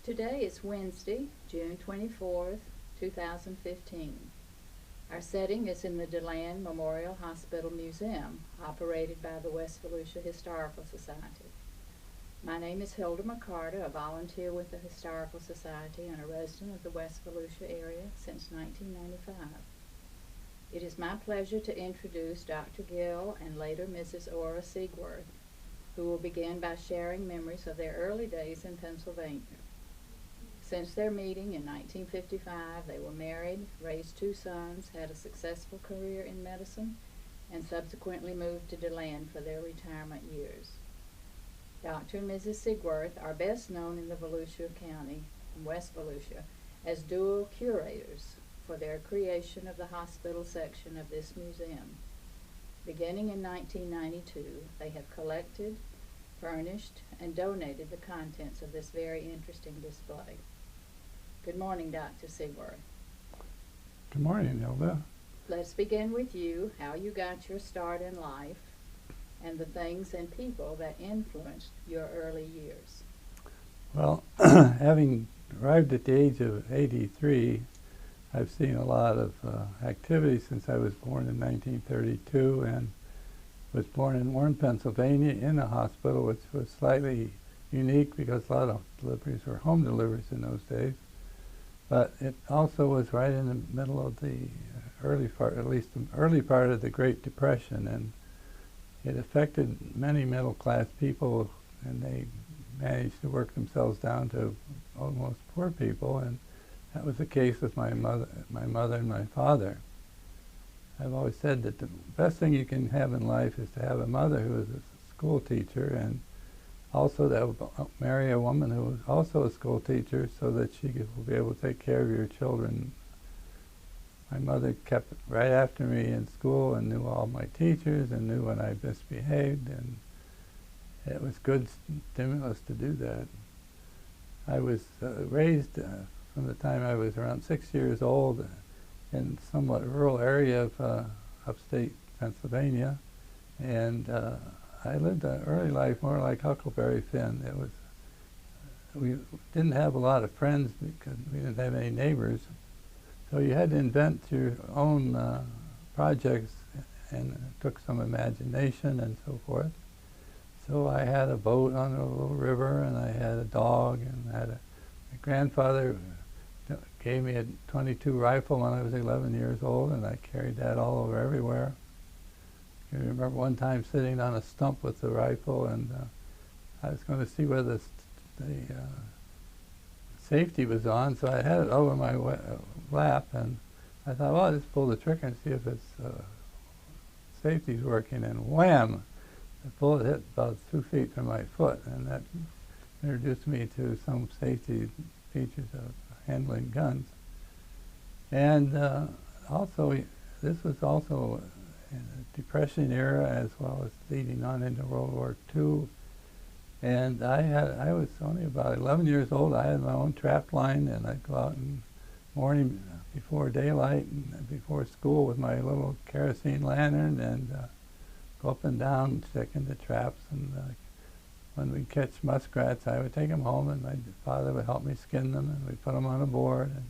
Today is Wednesday, June 24th, 2015. Our setting is in the DeLand Memorial Hospital Museum, operated by the West Volusia Historical Society. My name is Hilda McCarter, a volunteer with the Historical Society and a resident of the West Volusia area since 1995. It is my pleasure to introduce Dr. Gill and later Mrs. Ora Seigworth, who will begin by sharing memories of their early days in Pennsylvania. Since their meeting in 1955, they were married, raised two sons, had a successful career in medicine, and subsequently moved to DeLand for their retirement years. Dr. and Mrs. Seigworth are best known in the Volusia County, West Volusia, as dual curators for their creation of the hospital section of this museum. Beginning in 1992, they have collected, furnished, and donated the contents of this very interesting display. Good morning, Dr. Seigworth. Good morning, Hilda. Let's begin with you, how you got your start in life, and the things and people that influenced your early years. Well, having arrived at the age of 83, I've seen a lot of activity since I was born in 1932 and was born in Warren, Pennsylvania in a hospital, which was slightly unique because a lot of deliveries were home deliveries in those days. But it also was right in the middle of the early part, at least the early part of the Great Depression, and it affected many middle-class people, and they managed to work themselves down to almost poor people, and that was the case with my mother and my father. I've always said that the best thing you can have in life is to have a mother who is a school teacher, and also to marry a woman who is also a school teacher so that she will be able to take care of your children. My mother kept right after me in school and knew all my teachers and knew when I misbehaved, and it was good stimulus to do that. I was raised from the time I was around 6 years old in a somewhat rural area of upstate Pennsylvania, and I lived an early life more like Huckleberry Finn. We didn't have a lot of friends because we didn't have any neighbors, so you had to invent your own projects, and it took some imagination and so forth. So I had a boat on a little river, and I had a dog, and my grandfather gave me a .22 rifle when I was 11 years old, and I carried that all over everywhere. I remember one time sitting on a stump with the rifle, and I was going to see whether the safety was on, so I had it over my lap, and I thought, well, I'll just pull the trigger and see if its safety's working, and wham! The bullet hit about 2 feet from my foot, and that introduced me to some safety features of handling guns. And also, this was also in the Depression era as well as leading on into World War II. And I was only about 11 years old. I had my own trap line, and I'd go out in the morning before daylight and before school with my little kerosene lantern and go up and down checking the traps. And when we'd catch muskrats, I would take them home, and my father would help me skin them, and we'd put them on a board. And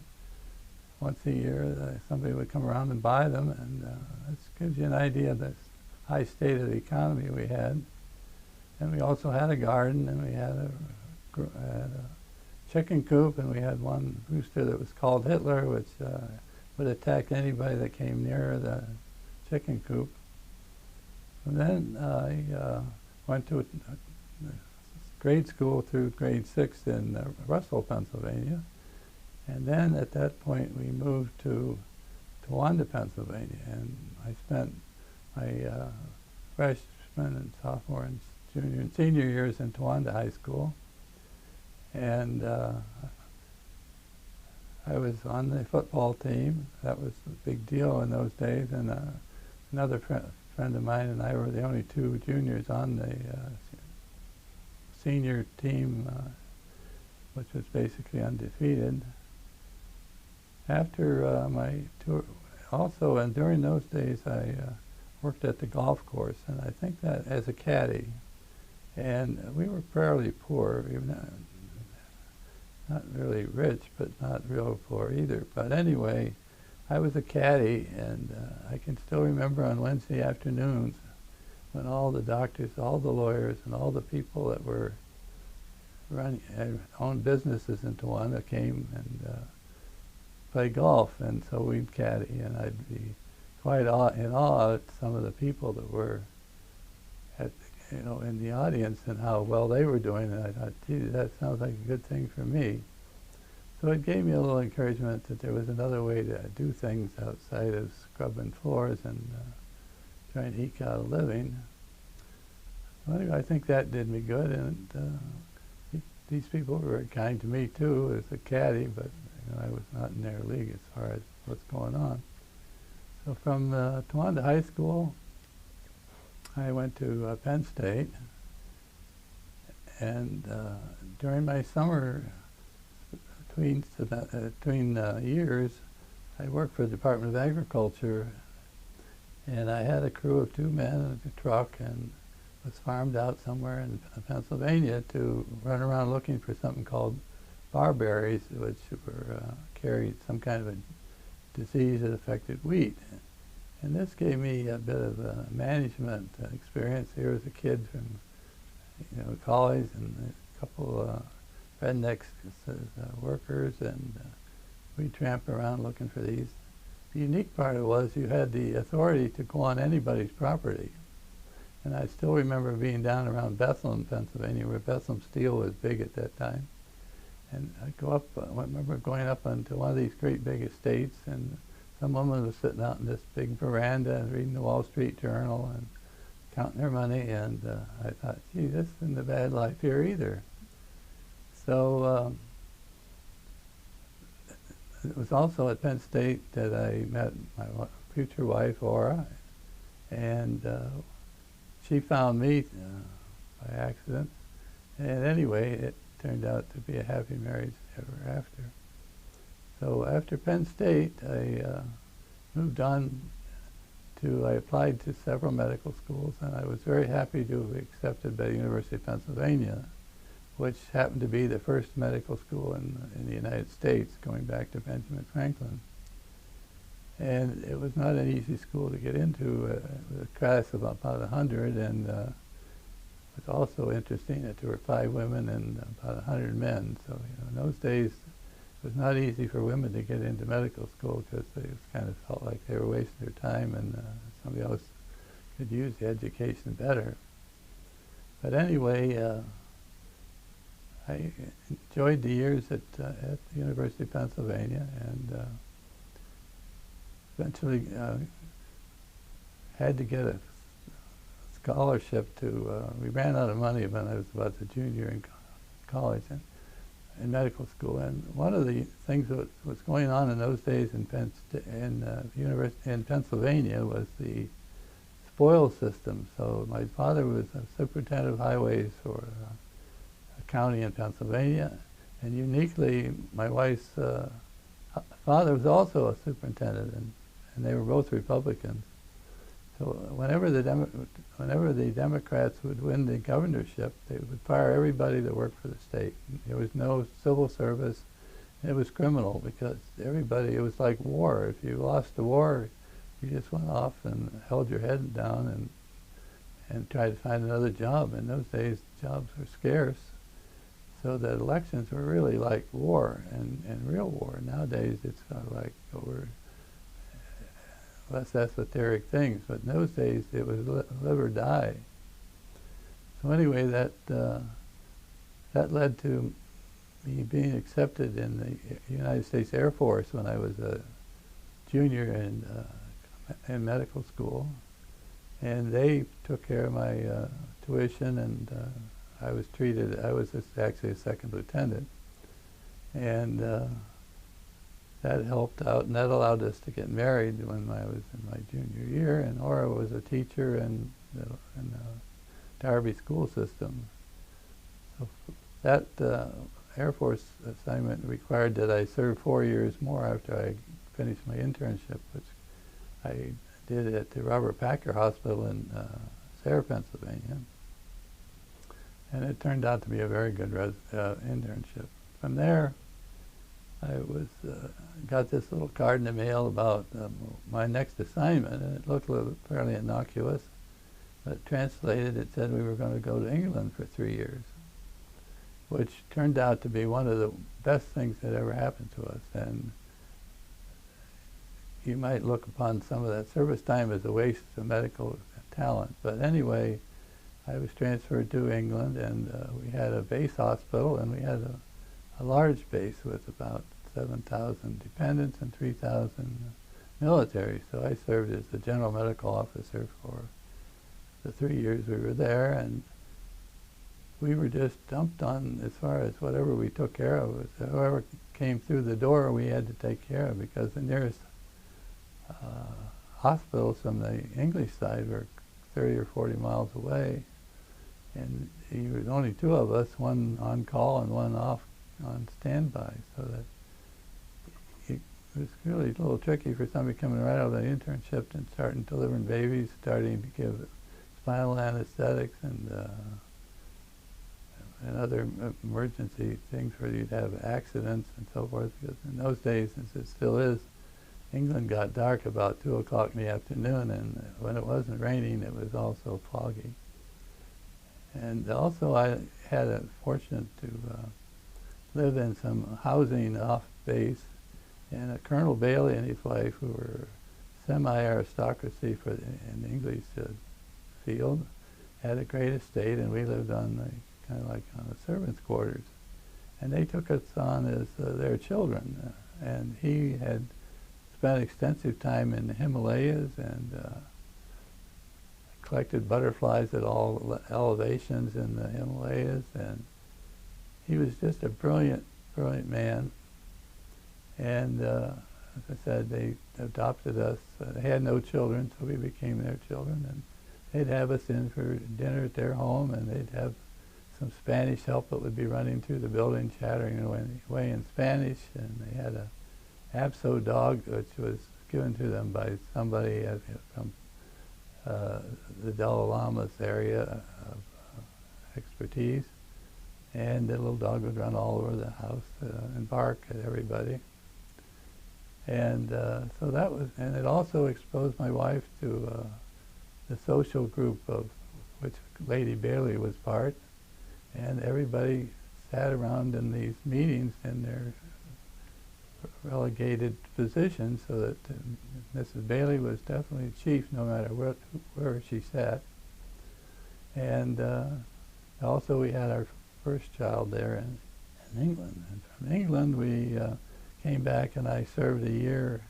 once a year, somebody would come around and buy them, and this gives you an idea of the high state of the economy we had. And we also had a garden, and we had a chicken coop, and we had one rooster that was called Hitler, which would attack anybody that came near the chicken coop. And then I went to grade school through grade 6 in Russell, Pennsylvania. And then at that point we moved to Towanda, Pennsylvania, and I spent my freshman and sophomore and junior and senior years in Towanda High School. And I was on the football team. That was a big deal in those days, and another friend of mine and I were the only two juniors on the senior team, which was basically undefeated. After my tour, also, and during those days, I worked at the golf course, and I think that as a caddy, and we were fairly poor. Even not really rich, but not real poor either. But anyway, I was a caddy, and I can still remember on Wednesday afternoons when all the doctors, all the lawyers, and all the people that were running, owned businesses into one that came and play golf, and so we'd caddy, and I'd be quite in awe at some of the people that were at, in the audience and how well they were doing, and I thought, gee, that sounds like a good thing for me. So it gave me a little encouragement that there was another way to do things outside of scrubbing floors and trying to eke out a living. So anyway, I think that did me good, and these people were very kind to me too as a caddy, but I was not in their league as far as what's going on. So from Towanda High School, I went to Penn State, and during my summer between years, I worked for the Department of Agriculture, and I had a crew of 2 men and a truck, and was farmed out somewhere in Pennsylvania to run around looking for something called barberries, which were carried some kind of a disease that affected wheat. And this gave me a bit of management experience. Here was a kid from college and a couple rednecks as workers, and we tramped around looking for these. The unique part of it was you had the authority to go on anybody's property. And I still remember being down around Bethlehem, Pennsylvania, where Bethlehem steel was big at that time. And I'd go up, I remember going up onto one of these great big estates, and some woman was sitting out in this big veranda and reading the Wall Street Journal and counting her money, and I thought, gee, this isn't a bad life here either. So it was also at Penn State that I met my future wife, Ora, and she found me by accident. And anyway, it turned out to be a happy marriage ever after. So after Penn State, I moved on I applied to several medical schools, and I was very happy to be accepted by the University of Pennsylvania, which happened to be the first medical school in the United States, going back to Benjamin Franklin. And it was not an easy school to get into, a class of about 100, and it was also interesting that there were 5 women and about 100 men. So in those days, it was not easy for women to get into medical school because they kind of felt like they were wasting their time, and somebody else could use the education better. But anyway, I enjoyed the years at the University of Pennsylvania, and eventually had to get a scholarship to, we ran out of money when I was about a junior in college and in medical school. And one of the things that was going on in those days in Pennsylvania was the spoil system. So my father was a superintendent of highways for a county in Pennsylvania, and uniquely my wife's father was also a superintendent, and they were both Republicans. So whenever the Democrats would win the governorship, they would fire everybody that worked for the state. There was no civil service. It was criminal because everybody, it was like war. If you lost the war, you just went off and held your head down and tried to find another job. In those days, jobs were scarce. So the elections were really like war and real war. Nowadays, it's kind of like over less esoteric things, but in those days it was live or die. So anyway, that led to me being accepted in the United States Air Force when I was a junior in medical school, and they took care of my tuition, and I was actually a second lieutenant, and that helped out, and that allowed us to get married when I was in my junior year, and Ora was a teacher in the Darby school system. So that Air Force assignment required that I serve 4 years more after I finished my internship, which I did at the Robert Packer Hospital in Sayre, Pennsylvania. And it turned out to be a very good internship. From there, I was got this little card in the mail about my next assignment, and it looked fairly innocuous, but translated it said we were going to go to England for 3 years, which turned out to be one of the best things that ever happened to us. And you might look upon some of that service time as a waste of medical talent, but anyway, I was transferred to England, and we had a base hospital, and we had a large base with about 7,000 dependents and 3,000 military. So I served as the general medical officer for the 3 years we were there, and we were just dumped on as far as whatever we took care of. Whoever came through the door we had to take care of, because the nearest hospitals from the English side were 30 or 40 miles away, and there was only 2 of us, one on call and one off on standby, so that it was really a little tricky for somebody coming right out of the internship and starting delivering babies, starting to give spinal anesthetics and other emergency things where you'd have accidents and so forth, because in those days, as it still is, England got dark about 2 o'clock in the afternoon, and when it wasn't raining, it was also foggy. And also I had a fortune to live in some housing off base, and Colonel Bailey and his wife, who were semi-aristocracy in the English field, had a great estate, and we lived on kind of like on the servants' quarters. And they took us on as their children, and he had spent extensive time in the Himalayas and collected butterflies at all elevations in the Himalayas, and he was just a brilliant, brilliant man. And as I said, they adopted us. They had no children, so we became their children, and they'd have us in for dinner at their home, and they'd have some Spanish help that would be running through the building, chattering away in Spanish, and they had a Abso dog, which was given to them by somebody from the Dalai Lama's area of expertise, and the little dog would run all over the house and bark at everybody. And so that was, and it also exposed my wife to the social group of which Lady Bailey was part, and everybody sat around in these meetings in their relegated positions, so that Mrs. Bailey was definitely chief no matter where she sat. And also we had our first child there in England. And from England we came back, and I served a year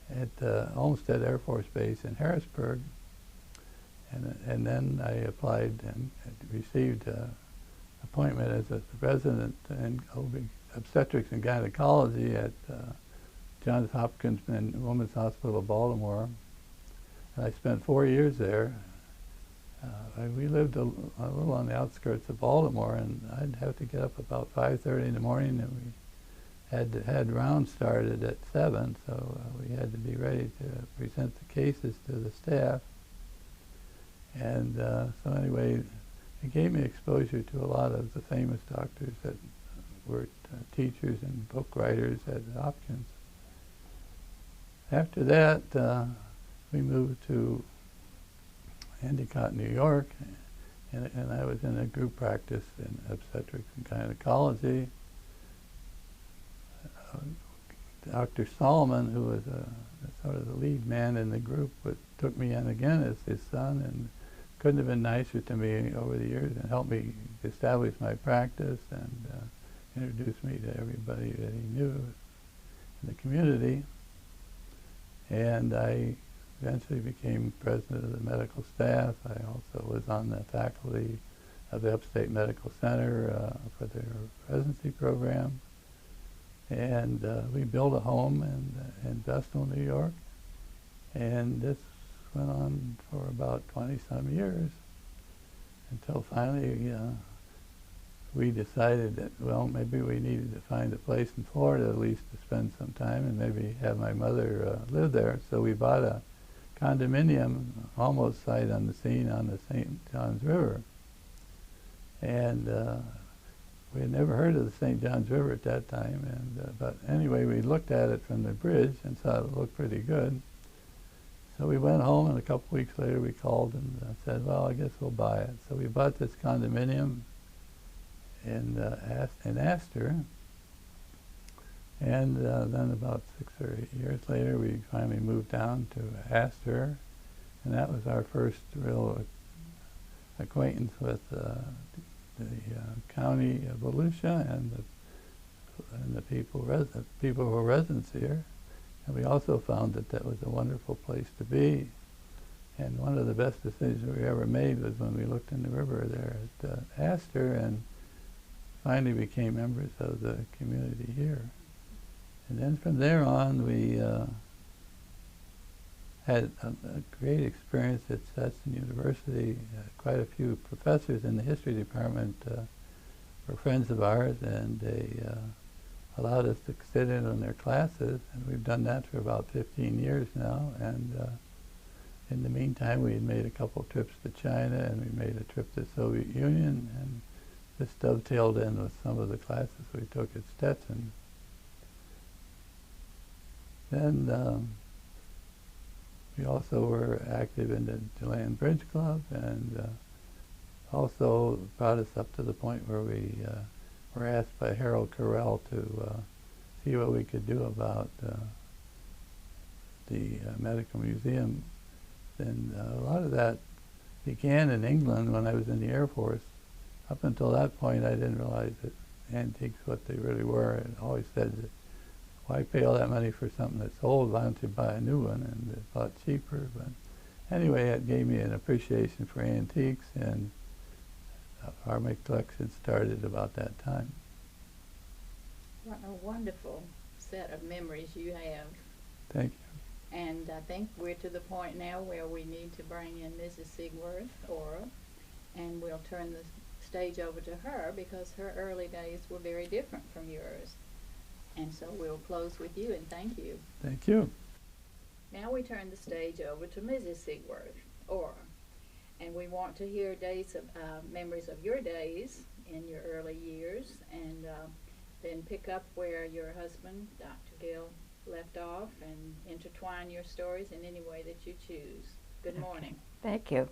at Olmsted Air Force Base in Harrisburg. And then I applied and received an appointment as a resident in obstetrics and gynecology at Johns Hopkins and Women's Hospital of Baltimore. And I spent 4 years there. We lived a little on the outskirts of Baltimore, and I'd have to get up about 5:30 in the morning, and we had rounds started at 7, so we had to be ready to present the cases to the staff. And so anyway, it gave me exposure to a lot of the famous doctors that were teachers and book writers at Hopkins. After that, we moved to Endicott, New York, and I was in a group practice in obstetrics and gynecology. Dr. Solomon, who was sort of the lead man in the group, took me in again as his son, and couldn't have been nicer to me over the years, and helped me establish my practice and introduced me to everybody that he knew in the community. And I eventually became president of the medical staff. I also was on the faculty of the Upstate Medical Center for their residency program. And we built a home in Vestal, New York. And this went on for about 20-some years, until finally we decided that, well, maybe we needed to find a place in Florida at least to spend some time, and maybe have my mother live there. So we bought a condominium almost sight on the scene on the St. Johns River. And we had never heard of the St. Johns River at that time, and but anyway, we looked at it from the bridge and thought it looked pretty good. So we went home, and a couple weeks later we called and said, well, I guess we'll buy it. So we bought this condominium in Astor, and then about 6 or 8 years later we finally moved down to Astor, and that was our first real acquaintance with the county of Volusia and the people who were residents here. And we also found that that was a wonderful place to be. And one of the best decisions we ever made was when we looked in the river there at Astor and finally became members of the community here. And then from there on, we had a great experience at Stetson University. Quite a few professors in the history department were friends of ours, and they allowed us to sit in on their classes, and we've done that for about 15 years now. And in the meantime, we had made a couple trips to China, and we made a trip to the Soviet Union, and this dovetailed in with some of the classes we took at Stetson. Then we also were active in the Deland Bridge Club, and also brought us up to the point where we were asked by Harold Carell to see what we could do about the medical museum. And a lot of that began in England when I was in the Air Force. Up until that point, I didn't realize that antiques, what they really were. I always said, why pay all that money for something that's old? Why don't you buy a new one? And it's a lot cheaper. But anyway, it gave me an appreciation for antiques, and our collection started about that time. What a wonderful set of memories you have. Thank you. And I think we're to the point now where we need to bring in Mrs. Seigworth, Ora, and we'll turn the stage over to her because her early days were very different from yours. And so we'll close with you and thank you. Thank you. Now we turn the stage over to Mrs. Seigworth, Ora, and we want to hear days of memories of your days in your early years, and then pick up where your husband, Dr. Gill, left off, and intertwine your stories in any way that you choose. Good morning. Thank you.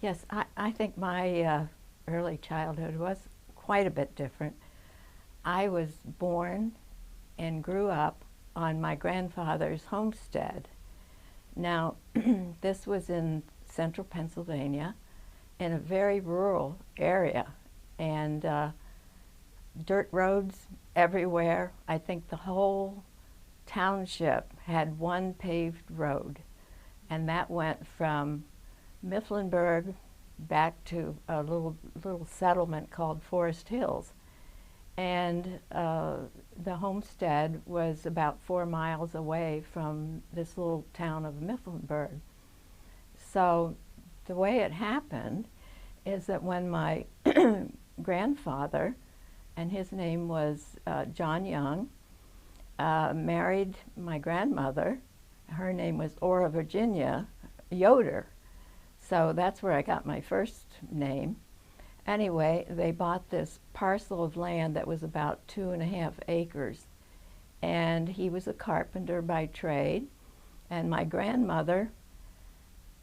Yes, I think my early childhood was quite a bit different. I was born and grew up on my grandfather's homestead. Now, this was in central Pennsylvania in a very rural area, and dirt roads everywhere. I think the whole township had one paved road, and that went from Mifflinburg back to a little settlement called Forest Hills. And the homestead was about 4 miles away from this little town of Mifflinburg. So the way it happened is that when my grandfather, and his name was John Young, married my grandmother, her name was Ora Virginia Yoder. So that's where I got my first name. Anyway, they bought this parcel of land that was about 2.5 acres. And he was a carpenter by trade. And my grandmother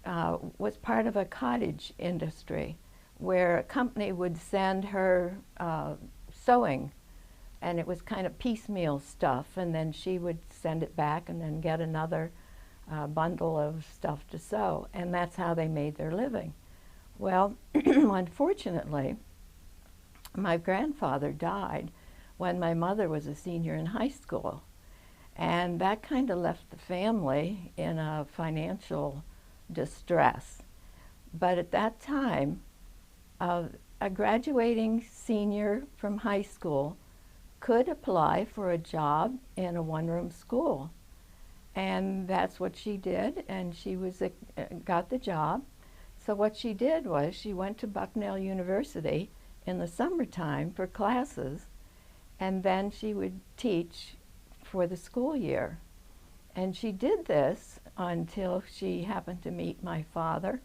was part of a cottage industry where a company would send her sewing. And it was kind of piecemeal stuff. And then she would send it back and then get another bundle of stuff to sew. And that's how they made their living. Well, unfortunately, my grandfather died when my mother was a senior in high school. And that kind of left the family in a financial distress. But at that time, a graduating senior from high school could apply for a job in a one-room school. And that's what she did, and she got the job. So what she did was she went to Bucknell University in the summertime for classes, and then she would teach for the school year. And she did this until she happened to meet my father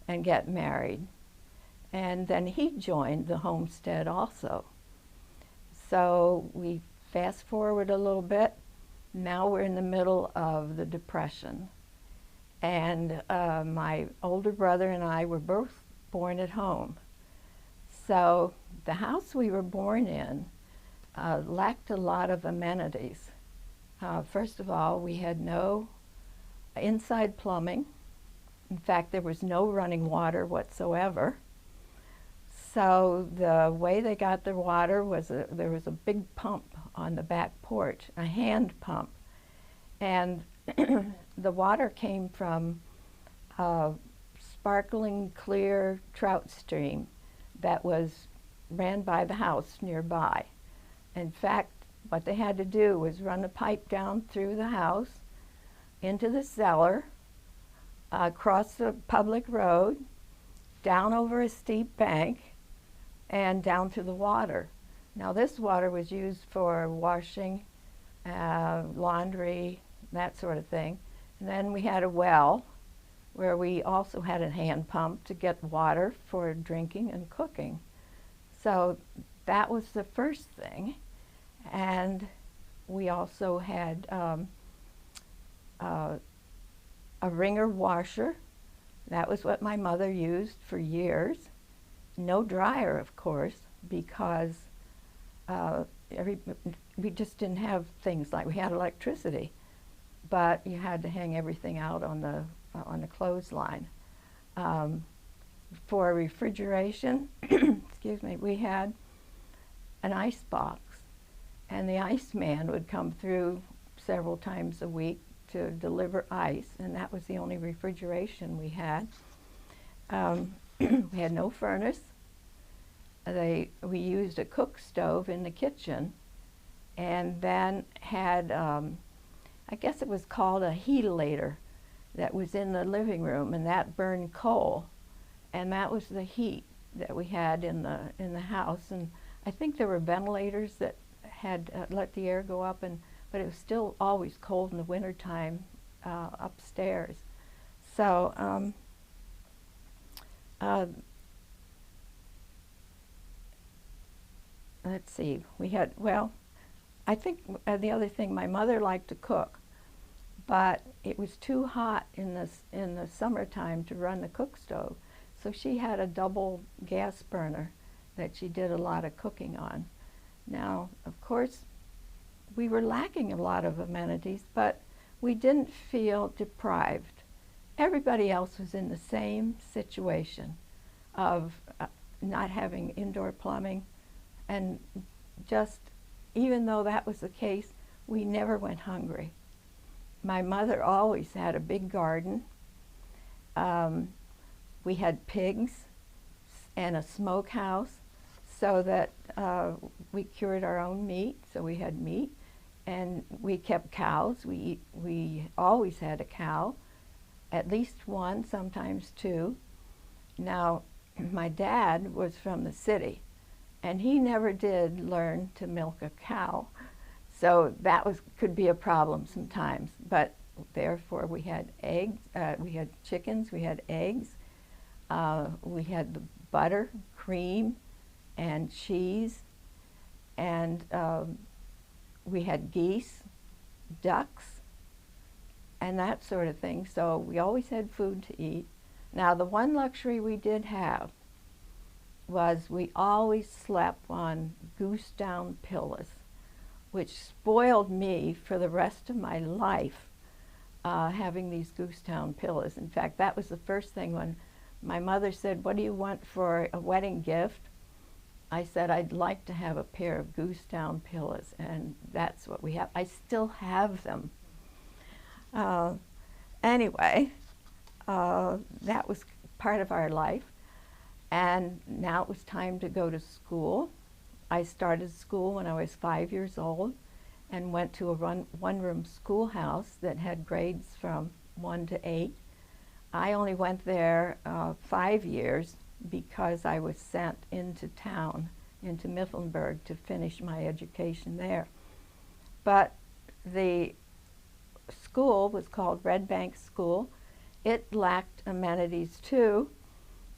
and get married. and then he joined the homestead also. So we fast forward a little bit. Now we're in the middle of the Depression. And my older brother and I were both born at home. So the house we were born in lacked a lot of amenities. First of all, we had no inside plumbing. In fact, there was no running water whatsoever. So the way they got their water was there was a big pump on the back porch, a hand pump. And the water came from a sparkling, clear trout stream that ran by the house nearby. In fact, what they had to do was run a pipe down through the house, into the cellar, across the public road, down over a steep bank, and down to the water. Now this water was used for washing, laundry, that sort of thing. And then we had a well where we also had a hand pump to get water for drinking and cooking. So that was the first thing. And we also had a wringer washer. That was what my mother used for years. No dryer, of course, because we just didn't have things like, we had electricity, but you had to hang everything out on the clothesline. For refrigeration, excuse me, we had an ice box, and the iceman would come through several times a week to deliver ice, and that was the only refrigeration we had. We had no furnace. We used a cook stove in the kitchen, and then had, I guess it was called a heatilator, that was in the living room, and that burned coal, and that was the heat that we had in the house. And I think there were ventilators that had let the air go up, but it was still always cold in the wintertime upstairs. So let's see, we had, well, I think the other thing, my mother liked to cook, but it was too hot in the summertime to run the cook stove. So she had a double gas burner that she did a lot of cooking on. Now, of course, we were lacking a lot of amenities, but we didn't feel deprived. Everybody else was in the same situation of not having indoor plumbing, and just, even though that was the case, we never went hungry. My mother always had a big garden. We had pigs and a smokehouse, so that we cured our own meat, so we had meat. And we kept cows. We always had a cow, at least one, sometimes two. Now, my dad was from the city, and he never did learn to milk a cow. So that could be a problem sometimes. But therefore, we had eggs, we had chickens, we had eggs, we had the butter, cream, and cheese, and we had geese, ducks, and that sort of thing. So we always had food to eat. Now, the one luxury we did have was we always slept on goose down pillows, which spoiled me for the rest of my life, having these goose down pillows. In fact, that was the first thing when my mother said, "What do you want for a wedding gift?" I said, "I'd like to have a pair of goose down pillows," and that's what we have. I still have them. Anyway, that was part of our life, and now it was time to go to school. I started school when I was 5 years old and went to a one-room schoolhouse that had grades from 1 to 8. I only went there 5 years because I was sent into town, into Mifflinburg, to finish my education there. But the school was called Red Bank School. It lacked amenities too,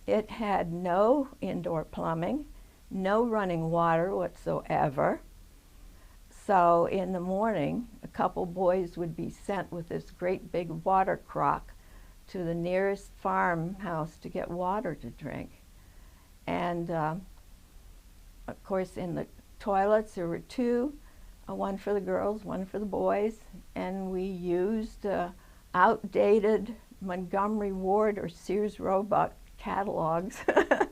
It had no indoor plumbing, no running water whatsoever. So in the morning, a couple boys would be sent with this great big water crock to the nearest farmhouse to get water to drink. And of course, in the toilets there were two, one for the girls, one for the boys, and we used outdated Montgomery Ward or Sears Roebuck catalogs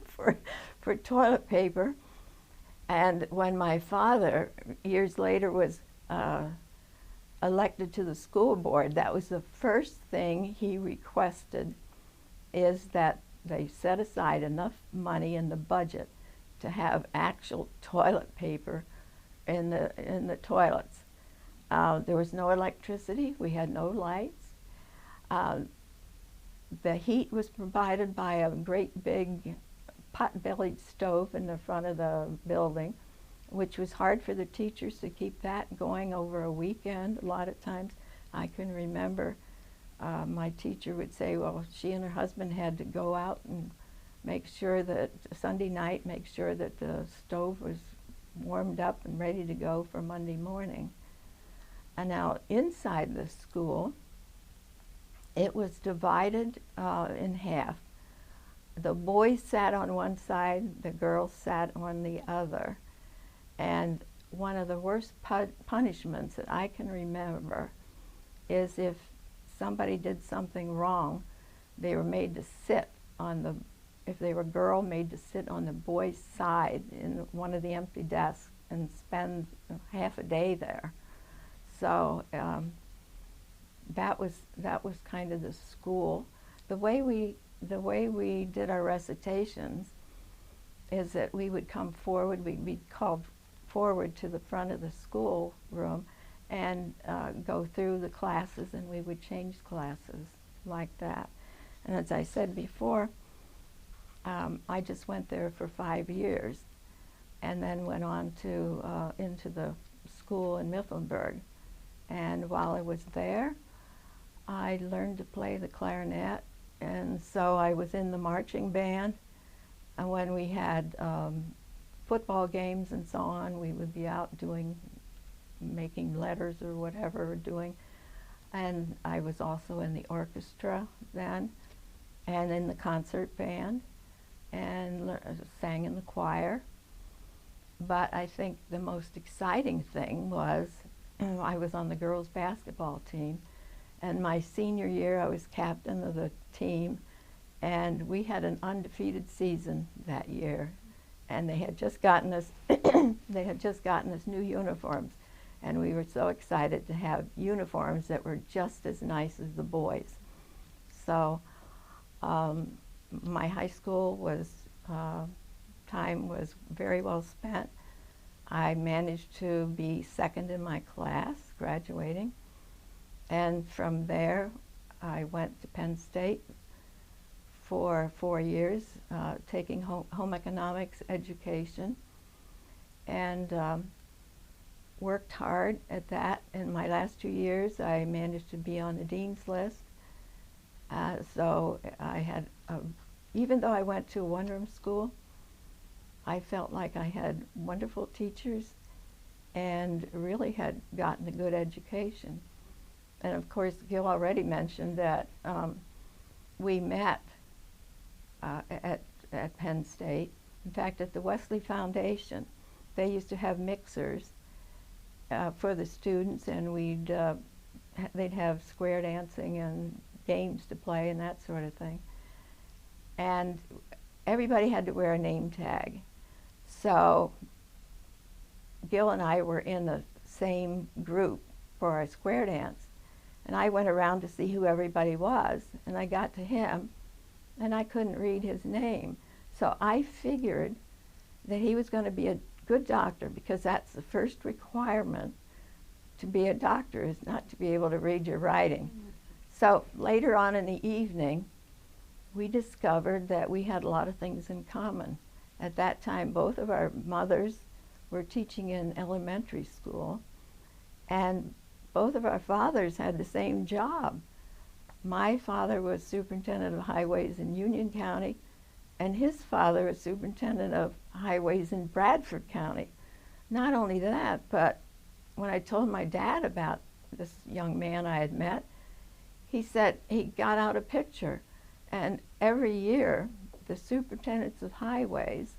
for toilet paper. And when my father, years later, was elected to the school board, that was the first thing he requested, is that they set aside enough money in the budget to have actual toilet paper in the toilets. There was no electricity. We had no lights. The heat was provided by a great big pot-bellied stove in the front of the building, which was hard for the teachers to keep that going over a weekend. A lot of times I can remember my teacher would say, well, she and her husband had to go out and make sure that Sunday night, make sure that the stove was warmed up and ready to go for Monday morning. And now inside the school, it was divided in half. The boys sat on one side, the girls sat on the other. And one of the worst punishments that I can remember is if somebody did something wrong, they were made to sit on the, if they were a girl, made to sit on the boy's side in one of the empty desks and spend half a day there. So that was kind of the school. The way we did our recitations is that we would come forward, we'd be called forward to the front of the school room and go through the classes, and we would change classes like that. And as I said before, I just went there for 5 years and then went on to into the school in Mifflinburg. And while I was there, I learned to play the clarinet, and so I was in the marching band. And when we had football games and so on, we would be out making letters or whatever we're doing. And I was also in the orchestra then, and in the concert band, and sang in the choir. But I think the most exciting thing was I was on the girls' basketball team, and my senior year I was captain of the team, and we had an undefeated season that year. And they had just gotten us new uniforms, and we were so excited to have uniforms that were just as nice as the boys. So my high school time was very well spent. I managed to be second in my class, graduating, and from there I went to Penn State for 4 years, taking home economics education, and worked hard at that. In my last 2 years, I managed to be on the dean's list. So I had, even though I went to a one-room school, I felt like I had wonderful teachers and really had gotten a good education. And of course, Gil already mentioned that we met at Penn State. In fact, at the Wesley Foundation, they used to have mixers for the students, and they'd have square dancing and games to play and that sort of thing. And everybody had to wear a name tag. So Gil and I were in the same group for our square dance, and I went around to see who everybody was, and I got to him, and I couldn't read his name. So I figured that he was going to be a good doctor, because that's the first requirement to be a doctor, is not to be able to read your writing. So later on in the evening, we discovered that we had a lot of things in common. At that time, both of our mothers were teaching in elementary school, and both of our fathers had the same job. My father was superintendent of highways in Union County, and his father was superintendent of highways in Bradford County. Not only that, but when I told my dad about this young man I had met, he said he got out a picture, and every year the superintendents of highways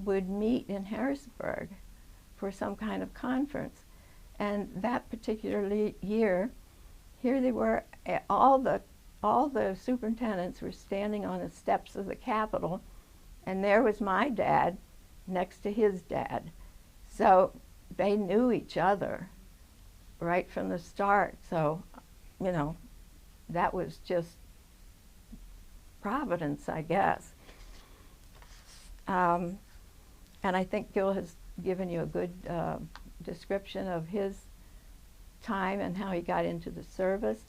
would meet in Harrisburg for some kind of conference. And that particular year, here they were, all the superintendents were standing on the steps of the Capitol, and there was my dad next to his dad. So they knew each other right from the start. So, you know, that was just providence, I guess. And I think Gil has given you a good description of his time and how he got into the service.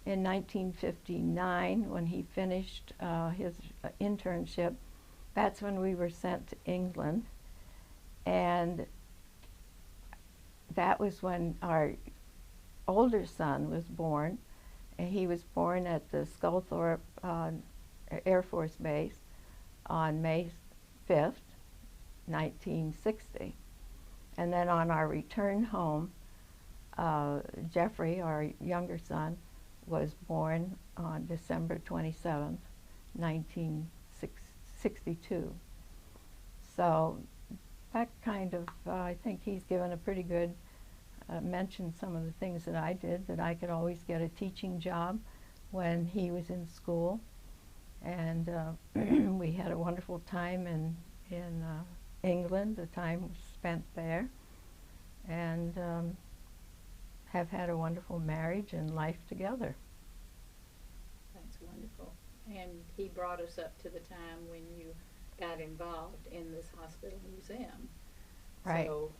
In 1959, when he finished his internship, that's when we were sent to England. And that was when our older son was born. And he was born at the Sculthorpe Air Force Base on May 5th, 1960. And then on our return home, Jeffrey, our younger son, was born on December 27th, 1962. So that kind of, I think he's given a pretty good, mentioned some of the things that I did, that I could always get a teaching job when he was in school. And we had a wonderful time in England, the time spent there, and have had a wonderful marriage and life together. That's wonderful. And he brought us up to the time when you got involved in this hospital museum. Right. So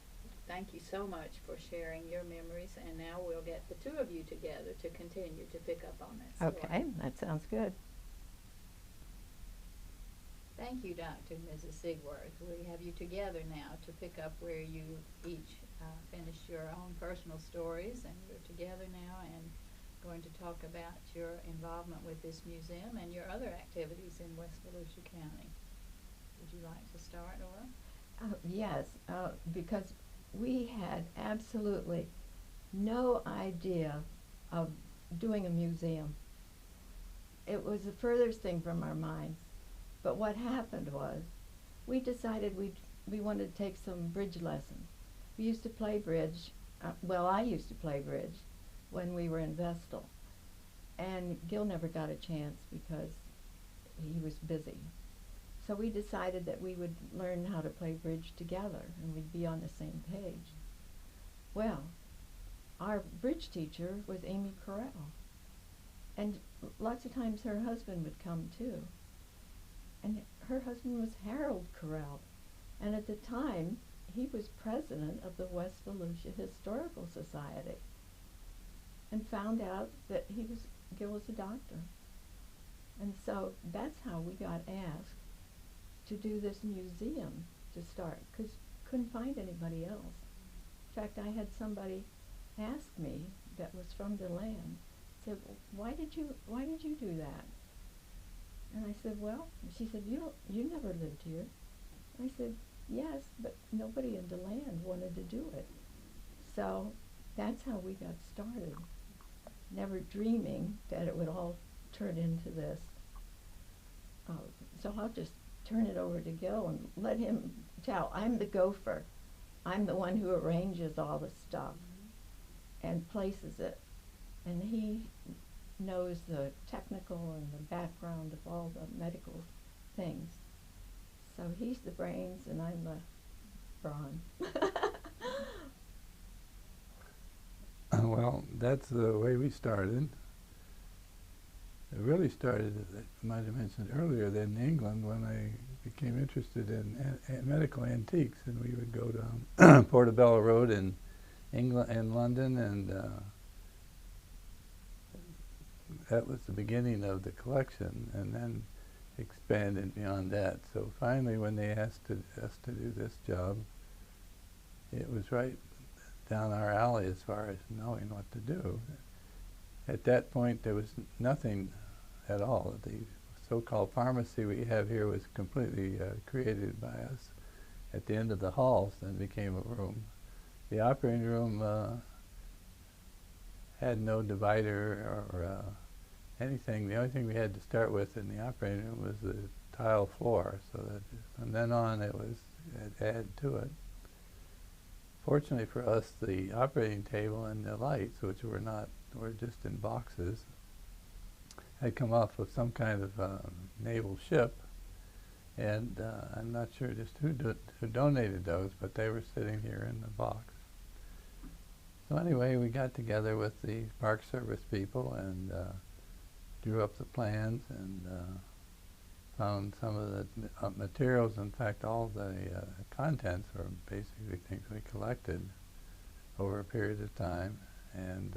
thank you so much for sharing your memories, and now we'll get the two of you together to continue to pick up on that story. Okay, that sounds good. Thank you, Dr. and Mrs. Seigworth. We have you together now to pick up where you each finished your own personal stories, and you're together now and going to talk about your involvement with this museum and your other activities in West Volusia County. Would you like to start, Laura? Yes, because we had absolutely no idea of doing a museum. It was the furthest thing from our minds. But what happened was, we decided we wanted to take some bridge lessons. We used to play bridge, well, I used to play bridge when we were in Vestal. And Gil never got a chance because he was busy. So we decided that we would learn how to play bridge together and we'd be on the same page. Well, our bridge teacher was Amy Corral. And lots of times her husband would come too. And her husband was Harold Corral. And at the time, he was president of the West Volusia Historical Society. And found out that Gil was a doctor. And so that's how we got asked to do this museum to start, because couldn't find anybody else. In fact, I had somebody ask me that was from the land, said, well, why did you do that? And I said, well, she said, you never lived here. I said, yes, but nobody in DeLand wanted to do it. So that's how we got started, never dreaming that it would all turn into this. So I'll just turn it over to Gil and let him tell. I'm the gopher. I'm the one who arranges all the stuff and places it. And he knows the technical and the background of all the medical things. So he's the brains and I'm the brawn. Well, that's the way we started. It really started, I might have mentioned earlier, in England when I became interested in medical antiques, and we would go down Portobello Road in England and London, and that was the beginning of the collection, and then expanded beyond that. So finally, when they asked us to do this job, it was right down our alley as far as knowing what to do. At that point, there was nothing at all. The so-called pharmacy we have here was completely created by us at the end of the halls and became a room. The operating room had no divider or anything. The only thing we had to start with in the operating room was the tile floor, so that from then on it was added to it. Fortunately for us, the operating table and the lights, which were just in boxes, had come off of some kind of naval ship, and I'm not sure just who donated those, but they were sitting here in the box. So anyway, we got together with the Park Service people and drew up the plans and found some of the materials. In fact, all the contents were basically things we collected over a period of time. And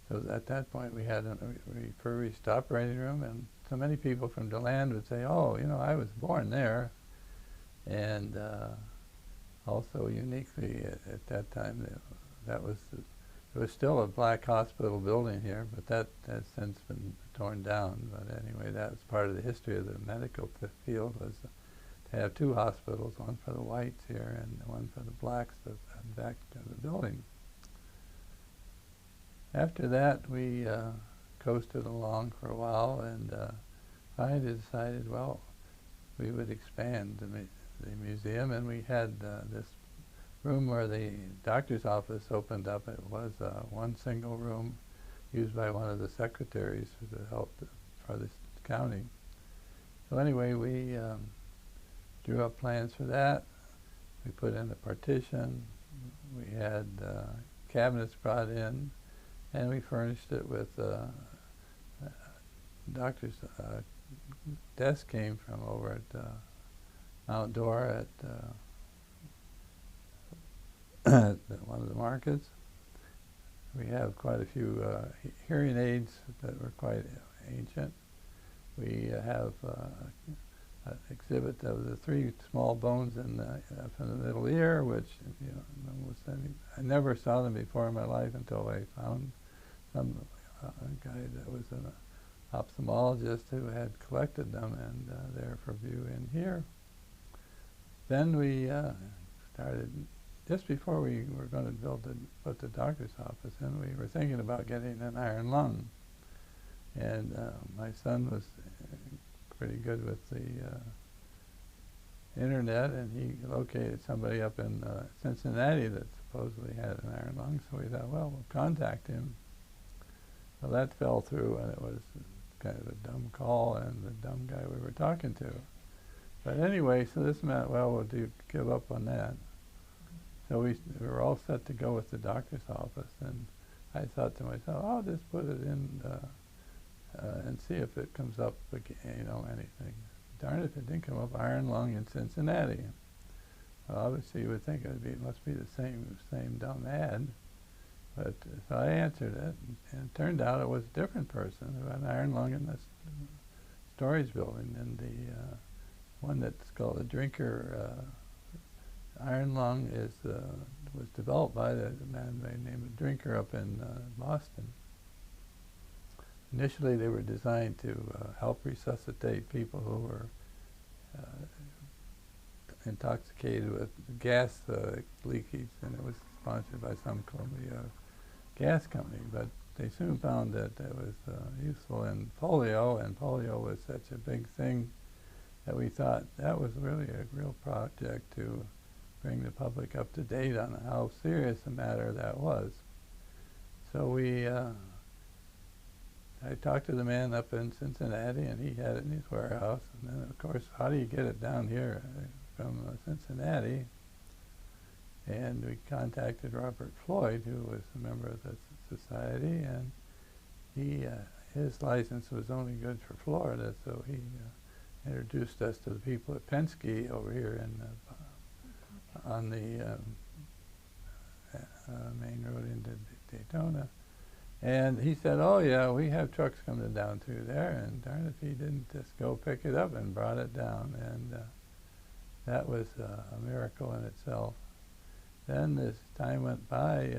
so at that point we had a refurbished operating room, and so many people from DeLand would say, oh, you know, I was born there. And also uniquely at that time, there was still a black hospital building here, but that has since been torn down. But anyway, that was part of the history of the medical field, was to have two hospitals, one for the whites here and one for the blacks back to the building. After that, we coasted along for a while, and finally decided, well, we would expand the museum, and we had this room where the doctor's office opened up. It was one single room used by one of the secretaries for the health for this county. So anyway, we drew up plans for that. We put in a partition. We had cabinets brought in, and we furnished it with doctor's desk came from over at Mount Dora at one of the markets. We have quite a few hearing aids that were quite ancient. We have an exhibit of the three small bones in from the middle ear, which, you know, I never saw them before in my life until I found some guy that was an ophthalmologist who had collected them, and they're for view in here. Then we started, just before we were going to put the doctor's office in, we were thinking about getting an iron lung. And my son was pretty good with the internet, and he located somebody up in Cincinnati that supposedly had an iron lung, so we thought, well, we'll contact him. Well, that fell through, and it was kind of a dumb call and the dumb guy we were talking to. But anyway, so this meant, well, we'll give up on that. So we were all set to go with the doctor's office, and I thought to myself, I'll just put it in and see if it comes up, you know, anything. Darn if it didn't come up, iron lung in Cincinnati. Well, obviously you would think it must be the same dumb ad. But so I answered it, and it turned out it was a different person who had an iron lung in the storage building, and the one that's called a drinker iron lung was developed by the man by the name of Drinker up in Boston. Initially, they were designed to help resuscitate people who were intoxicated with gas leakage, and it was sponsored by some Columbia gas company. But they soon found that it was useful in polio, and polio was such a big thing that we thought that was really a real project to bring the public up to date on how serious a matter that was. So we, I talked to the man up in Cincinnati, and he had it in his warehouse. And then, of course, how do you get it down here from Cincinnati? And we contacted Robert Floyd, who was a member of the society, and his license was only good for Florida, so he introduced us to the people at Penske over here on the main road into Daytona. And he said, oh yeah, we have trucks coming down through there, and darn if he didn't just go pick it up and brought it down. And that was a miracle in itself. Then as time went by,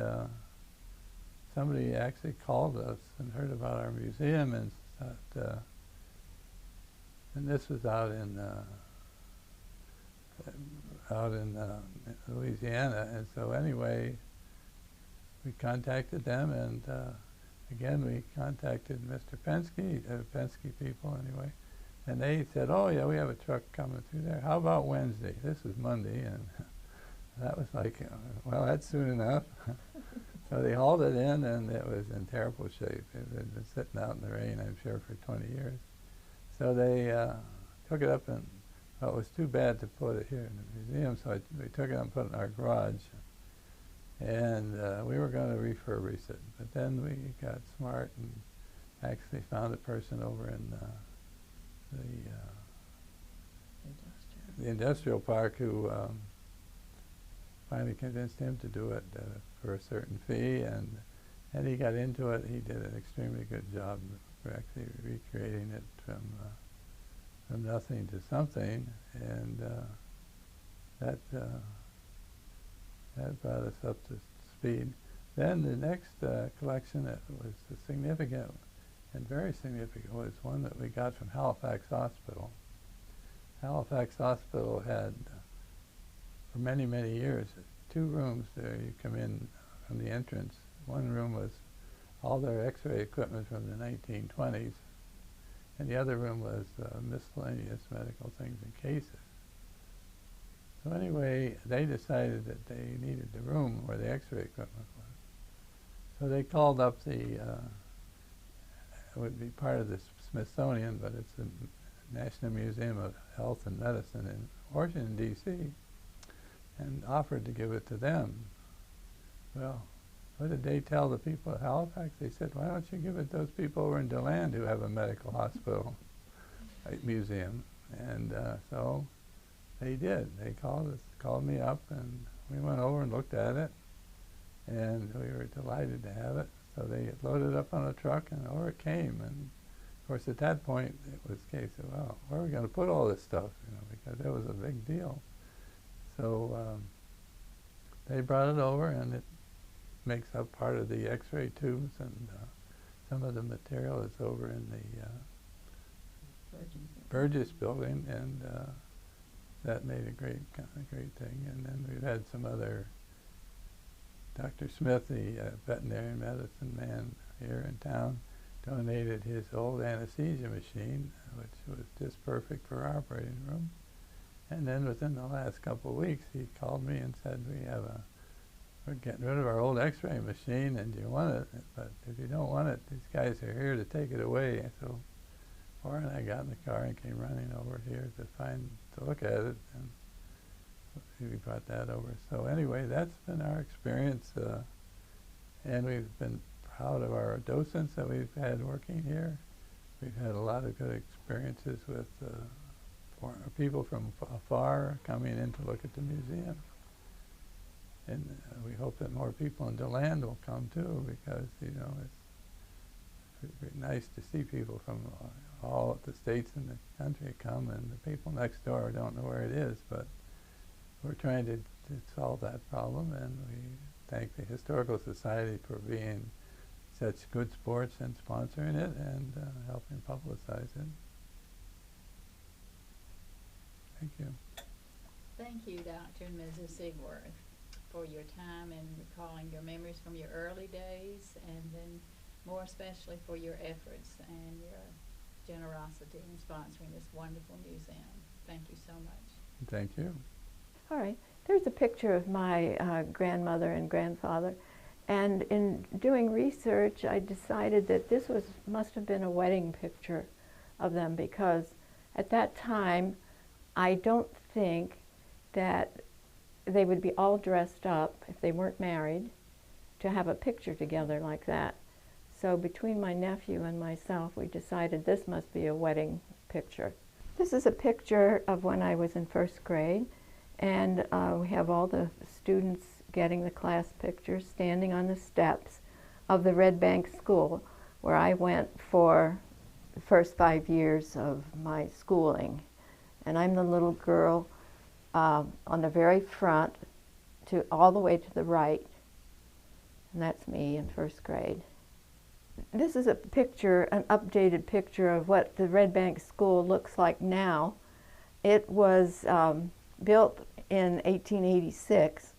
somebody actually called us and heard about our museum and And this was out in Louisiana, and so anyway, we contacted them, and again we contacted Mr. Penske, Penske people anyway, and they said, oh yeah, we have a truck coming through there. How about Wednesday? This was Monday, and that was like, well, that's soon enough. So they hauled it in, and it was in terrible shape. It had been sitting out in the rain, I'm sure, for 20 years. So they took it up, and well, it was too bad to put it here in the museum, so we took it up and put it in our garage. And we were going to refurbish it, but then we got smart and actually found a person over in the industrial park who finally convinced him to do it for a certain fee, and he got into it. He did an extremely good job for actually recreating it from nothing to something, and that brought us up to speed. Then the next collection that was significant and very significant was one that we got from Halifax Hospital. Halifax Hospital had, for many, many years, 2 rooms there. You come in from the entrance. One room was all their x-ray equipment from the 1920s, and the other room was miscellaneous medical things and cases. So anyway, they decided that they needed the room where the x-ray equipment was. So they called up it would be part of the Smithsonian, but it's the National Museum of Health and Medicine in Washington, D.C., and offered to give it to them. Well, what did they tell the people at Halifax? They said, why don't you give it to those people over in DeLand who have a medical hospital museum? And so they did. They called me up, and we went over and looked at it, and we were delighted to have it. So they loaded it up on a truck, and over it came. And of course, at that point, it was a case of, well, where are we going to put all this stuff? You know, because it was a big deal. So they brought it over, and it makes up part of the x-ray tubes, and some of the material is over in the Burgess building, and that made a great thing. And then we've had some other, Dr. Smith, the veterinary medicine man here in town, donated his old anesthesia machine, which was just perfect for our operating room. And then within the last couple of weeks, he called me and said, we're getting rid of our old x-ray machine, and do you want it? But if you don't want it, these guys are here to take it away. And so Laura and I got in the car and came running over here to look at it, and we brought that over. So anyway, that's been our experience, and we've been proud of our docents that we've had working here. We've had a lot of good experiences with people from afar coming in to look at the museum. And we hope that more people in DeLand will come too, because, you know, it's nice to see people from all the states in the country come, and the people next door don't know where it is, but we're trying to solve that problem, and we thank the Historical Society for being such good sports and sponsoring it and helping publicize it. Thank you. Thank you, Dr. and Mrs. Seigworth, for your time and recalling your memories from your early days, and then more especially for your efforts and your generosity in sponsoring this wonderful museum. Thank you so much. Thank you. All right. There's a picture of my grandmother and grandfather, and in doing research, I decided that this must have been a wedding picture of them, because at that time, I don't think that they would be all dressed up, if they weren't married, to have a picture together like that. So between my nephew and myself, we decided this must be a wedding picture. This is a picture of when I was in first grade, and we have all the students getting the class pictures standing on the steps of the Red Bank School, where I went for the first 5 years of my schooling. And I'm the little girl on the very front all the way to the right. And that's me in first grade. This is a picture, an updated picture of what the Red Bank School looks like now. It was built in 1886,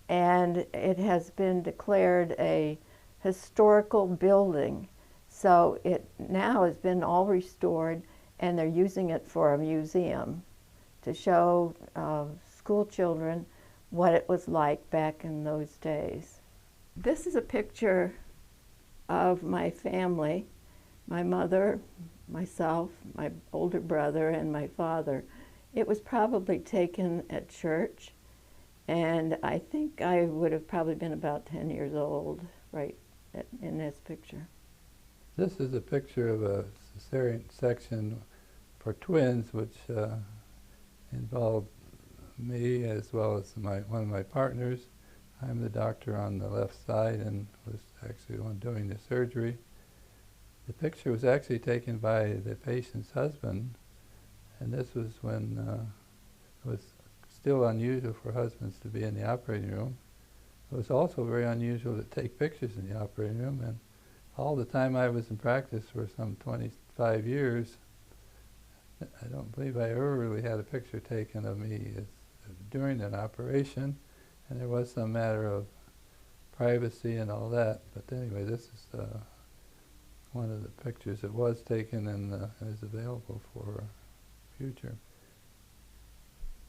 and it has been declared a historical building. So it now has been all restored, and they're using it for a museum to show school children what it was like back in those days. This is a picture of my family, my mother, myself, my older brother, and my father. It was probably taken at church, and I think I would have probably been about 10 years old in this picture. This is a picture of a cesarean section for twins, which involved me as well as one of my partners. I'm the doctor on the left side and was actually the one doing the surgery. The picture was actually taken by the patient's husband, and this was when it was still unusual for husbands to be in the operating room. It was also very unusual to take pictures in the operating room, and all the time I was in practice for some 25 years, I don't believe I ever really had a picture taken of me during an operation, and there was some matter of privacy and all that. But anyway, this is one of the pictures that was taken and is available for future.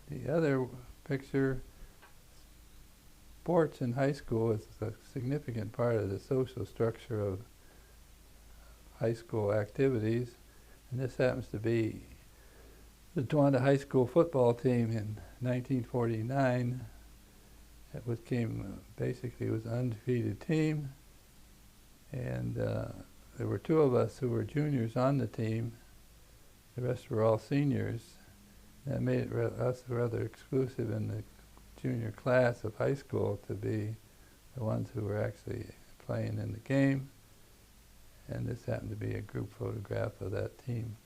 The other picture, sports in high school is a significant part of the social structure of high school activities, and this happens to be the Towanda High School football team in 1949. Basically was an undefeated team, and there were two of us who were juniors on the team. The rest were all seniors. That made us rather exclusive in the junior class of high school to be the ones who were actually playing in the game. And this happened to be a group photograph of that team.